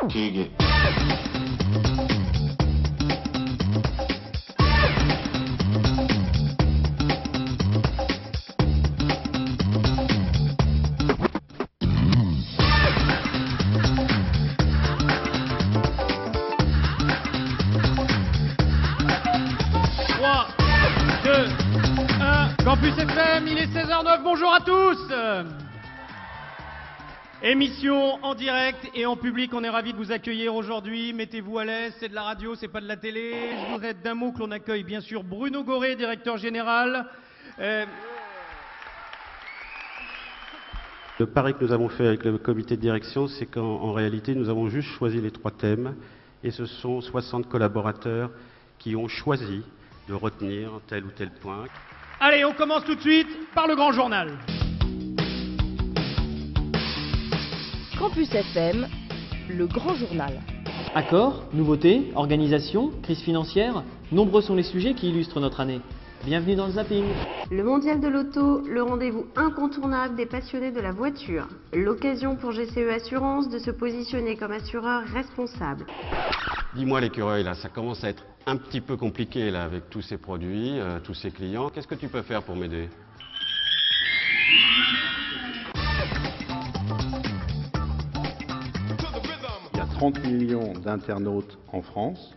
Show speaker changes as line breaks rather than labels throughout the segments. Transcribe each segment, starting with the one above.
되게
Campus FM, il est 16h09, bonjour à tous. Émission en direct et en public, on est ravis de vous accueillir aujourd'hui. Mettez-vous à l'aise, c'est de la radio, c'est pas de la télé. Je voudrais d'un mot que l'on accueille bien sûr Bruno Goré, directeur général.
Le pari que nous avons fait avec le comité de direction, c'est qu'en réalité, nous avons juste choisi les 3 thèmes et ce sont 60 collaborateurs qui ont choisi de retenir tel ou tel point.
Allez, on commence tout de suite par le grand journal.
Campus FM, le grand journal.
Accords, nouveautés, organisation, crise financière, nombreux sont les sujets qui illustrent notre année. Bienvenue dans le zapping.
Le mondial de l'auto, le rendez-vous incontournable des passionnés de la voiture. L'occasion pour GCE Assurance de se positionner comme assureur responsable.
Dis-moi l'écureuil, là, ça commence à être un petit peu compliqué là, avec tous ces produits, tous ces clients. Qu'est-ce que tu peux faire pour m'aider ?
Il y a 30 millions d'internautes en France.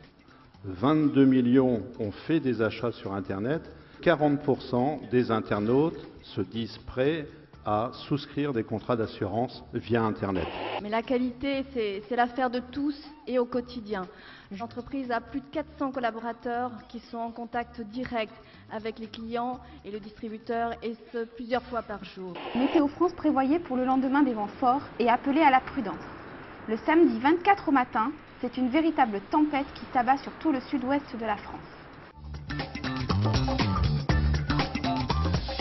22 millions ont fait des achats sur Internet. 40% des internautes se disent prêts à souscrire des contrats d'assurance via Internet.
Mais la qualité, c'est l'affaire de tous et au quotidien. L'entreprise a plus de 400 collaborateurs qui sont en contact direct avec les clients et le distributeur, et ce, plusieurs fois par jour.
Météo France prévoyait pour le lendemain des vents forts et appelait à la prudence. Le samedi 24 au matin, c'est une véritable tempête qui s'abat sur tout le sud-ouest de la France.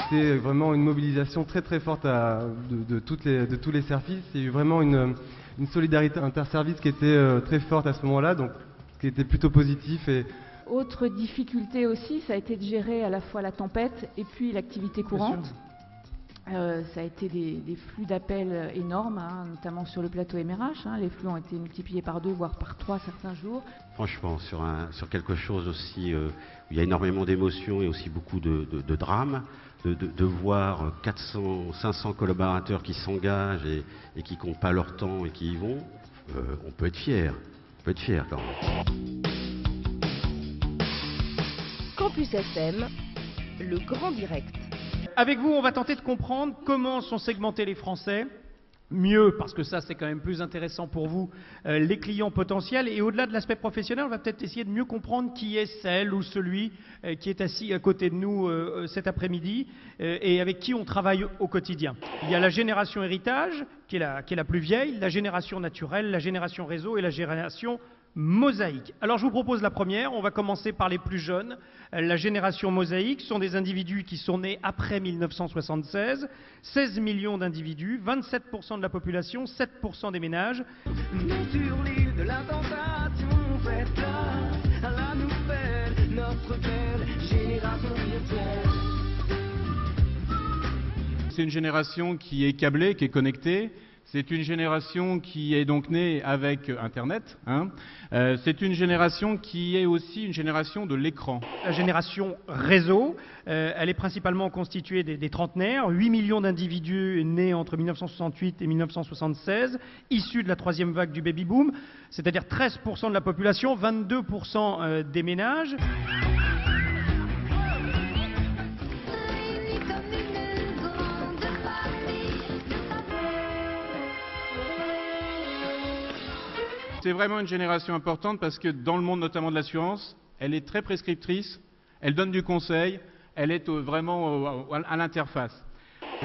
C'est vraiment une mobilisation très forte de tous les services. Il y a eu vraiment une solidarité interservice qui était très forte à ce moment-là, donc qui était plutôt positif.
Autre difficulté aussi, ça a été de gérer à la fois la tempête et puis l'activité courante. Ça a été des flux d'appels énormes, notamment sur le plateau MRH. Les flux ont été multipliés par 2, voire par 3 certains jours.
Franchement, sur quelque chose aussi où il y a énormément d'émotions et aussi beaucoup de drames, de voir 400, 500 collaborateurs qui s'engagent et qui comptent pas leur temps et qui y vont, on peut être fier. On peut être fier quand même.
Campus FM, le grand direct.
Avec vous, on va tenter de comprendre comment sont segmentés les Français. Mieux, parce que ça c'est quand même plus intéressant pour vous, les clients potentiels. Et au-delà de l'aspect professionnel, on va peut-être essayer de mieux comprendre qui est celle ou celui qui est assis à côté de nous cet après-midi et avec qui on travaille au quotidien. Il y a la génération héritage, qui est la plus vieille, la génération naturelle, la génération réseau et la génération mosaïque. Alors je vous propose la première, on va commencer par les plus jeunes. La génération mosaïque sont des individus qui sont nés après 1976, 16 millions d'individus, 27% de la population, 7% des ménages.
Sur l'île de la tentation, faites place à la nouvelle, notre belle génération virtuelle.
C'est une génération qui est câblée, qui est connectée. C'est une génération qui est donc née avec Internet. C'est une génération qui est aussi une génération de l'écran.
La génération réseau, elle est principalement constituée des trentenaires, 8 millions d'individus nés entre 1968 et 1976, issus de la troisième vague du baby-boom, c'est-à-dire 13% de la population, 22% des ménages.
C'est vraiment une génération importante parce que dans le monde notamment de l'assurance, elle est très prescriptrice, elle donne du conseil, elle est vraiment à l'interface.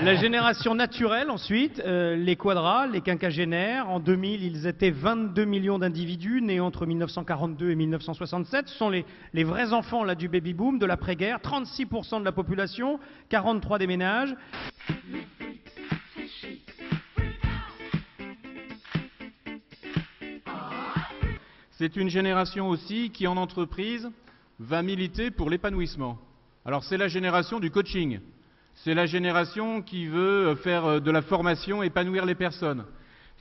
La génération naturelle ensuite, les quadras, les quinquagénaires. En 2000, ils étaient 22 millions d'individus nés entre 1942 et 1967. Ce sont les vrais enfants là, du baby-boom, de l'après-guerre. 36% de la population, 43% des ménages.
C'est une génération aussi qui, en entreprise, va militer pour l'épanouissement. Alors c'est la génération du coaching. C'est la génération qui veut faire de la formation, épanouir les personnes.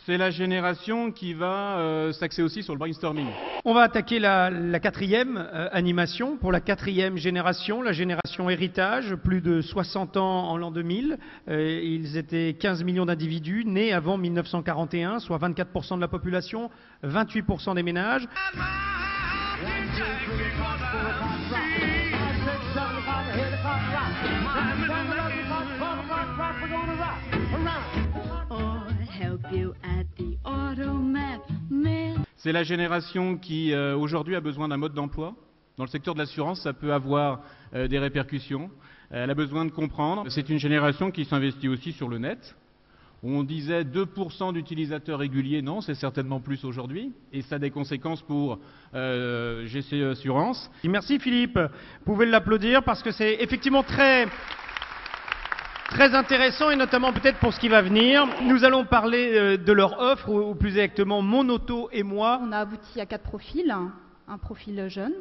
C'est la génération qui va s'axer aussi sur le brainstorming.
On va attaquer la quatrième animation pour la quatrième génération, la génération héritage, plus de 60 ans en l'an 2000. Ils étaient 15 millions d'individus nés avant 1941, soit 24% de la population, 28% des ménages.
C'est la génération qui aujourd'hui a besoin d'un mode d'emploi. Dans le secteur de l'assurance, ça peut avoir des répercussions. Elle a besoin de comprendre. C'est une génération qui s'investit aussi sur le net. On disait 2% d'utilisateurs réguliers, non, c'est certainement plus aujourd'hui. Et ça a des conséquences pour GCE Assurance.
Merci Philippe. Vous pouvez l'applaudir parce que c'est effectivement très intéressant et notamment peut-être pour ce qui va venir. Nous allons parler de leur offre, ou plus exactement Mon Auto et moi.
On a abouti à 4 profils. Un profil jeune,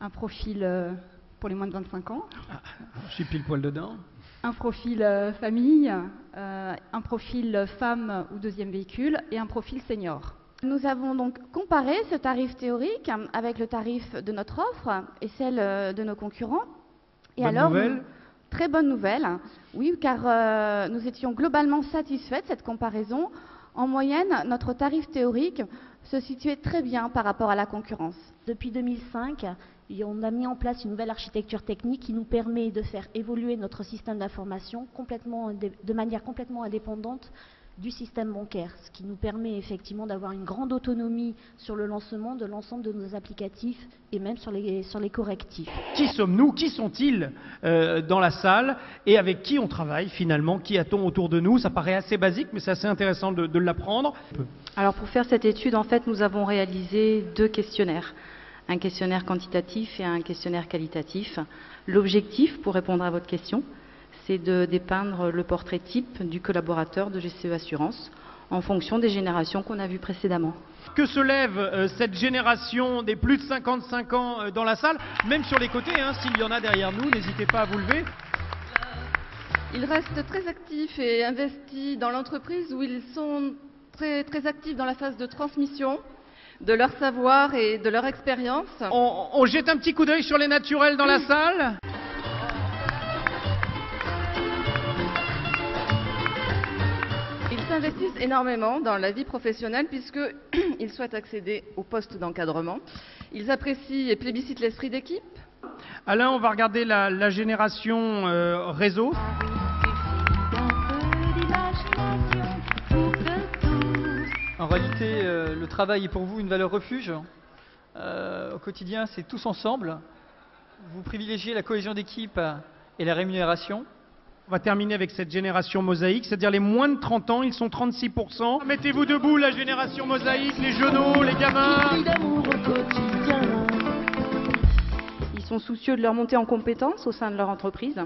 un profil pour les moins de 25 ans.
Je suis pile poil dedans.
Un profil famille, un profil femme ou deuxième véhicule et un profil senior.
Nous avons donc comparé ce tarif théorique avec le tarif de notre offre et celle de nos concurrents. Et
bonne
alors,
nouvelle.
Très bonne nouvelle, oui, car nous étions globalement satisfaits de cette comparaison. En moyenne, notre tarif théorique se situait très bien par rapport à la concurrence.
Depuis 2005, on a mis en place une nouvelle architecture technique qui nous permet de faire évoluer notre système d'information de manière complètement indépendante du système bancaire, ce qui nous permet effectivement d'avoir une grande autonomie sur le lancement de l'ensemble de nos applicatifs et même sur les correctifs.
Qui sommes-nous? Qui sont-ils dans la salle? Et avec qui on travaille finalement? Qui a-t-on autour de nous? Ça paraît assez basique, mais c'est assez intéressant de l'apprendre.
Alors pour faire cette étude, en fait, nous avons réalisé 2 questionnaires. Un questionnaire quantitatif et un questionnaire qualitatif. L'objectif, pour répondre à votre question, c'est de dépeindre le portrait type du collaborateur de GCE Assurance en fonction des générations qu'on a vues précédemment.
Que se lève cette génération des plus de 55 ans dans la salle, même sur les côtés, s'il y en a derrière nous, n'hésitez pas à vous lever.
Ils restent très actifs et investis dans l'entreprise où ils sont très actifs dans la phase de transmission de leur savoir et de leur expérience.
On jette un petit coup d'œil sur les naturels dans la salle.
Ils s'investissent énormément dans la vie professionnelle puisqu'ils souhaitent accéder au poste d'encadrement. Ils apprécient et plébiscitent l'esprit d'équipe.
Alain, on va regarder la génération réseau.
En réalité, le travail est pour vous une valeur refuge. Au quotidien, c'est tous ensemble. Vous privilégiez la cohésion d'équipe et la rémunération.
On va terminer avec cette génération mosaïque, c'est-à-dire les moins de 30 ans, ils sont 36%. Mettez-vous debout, la génération mosaïque, les genoux, les gamins.
Ils sont soucieux de leur montée en compétences au sein de leur entreprise.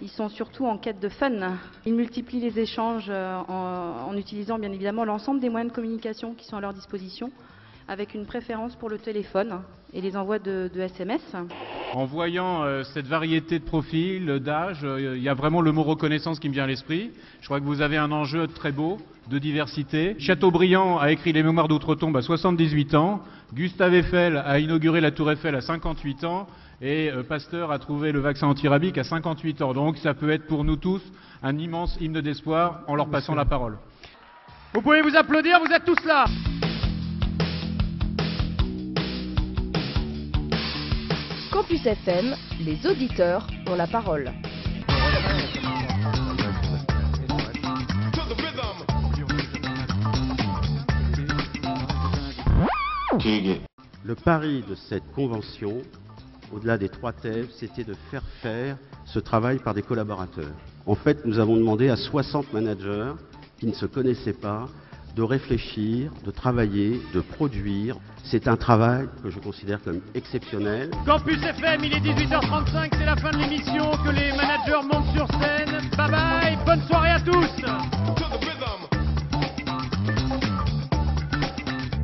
Ils sont surtout en quête de fun. Ils multiplient les échanges en utilisant bien évidemment l'ensemble des moyens de communication qui sont à leur disposition, avec une préférence pour le téléphone et les envois de SMS.
En voyant cette variété de profils, d'âge, il y a vraiment le mot reconnaissance qui me vient à l'esprit. Je crois que vous avez un enjeu très beau de diversité. Chateaubriand a écrit les Mémoires d'Outre-Tombe à 78 ans. Gustave Eiffel a inauguré la Tour Eiffel à 58 ans. Et Pasteur a trouvé le vaccin anti-rabique à 58 ans. Donc ça peut être pour nous tous un immense hymne d'espoir en leur passant la parole.
Vous pouvez vous applaudir, vous êtes tous là.
Campus FM, les auditeurs ont la parole.
Le pari de cette convention, au-delà des 3 thèmes, c'était de faire faire ce travail par des collaborateurs. En fait, nous avons demandé à 60 managers qui ne se connaissaient pas de réfléchir, de travailler, de produire. C'est un travail que je considère comme exceptionnel.
Campus FM, il est 18h35, c'est la fin de l'émission, que les managers montent sur scène. Bye bye, bonne soirée à tous.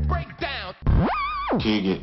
Break down.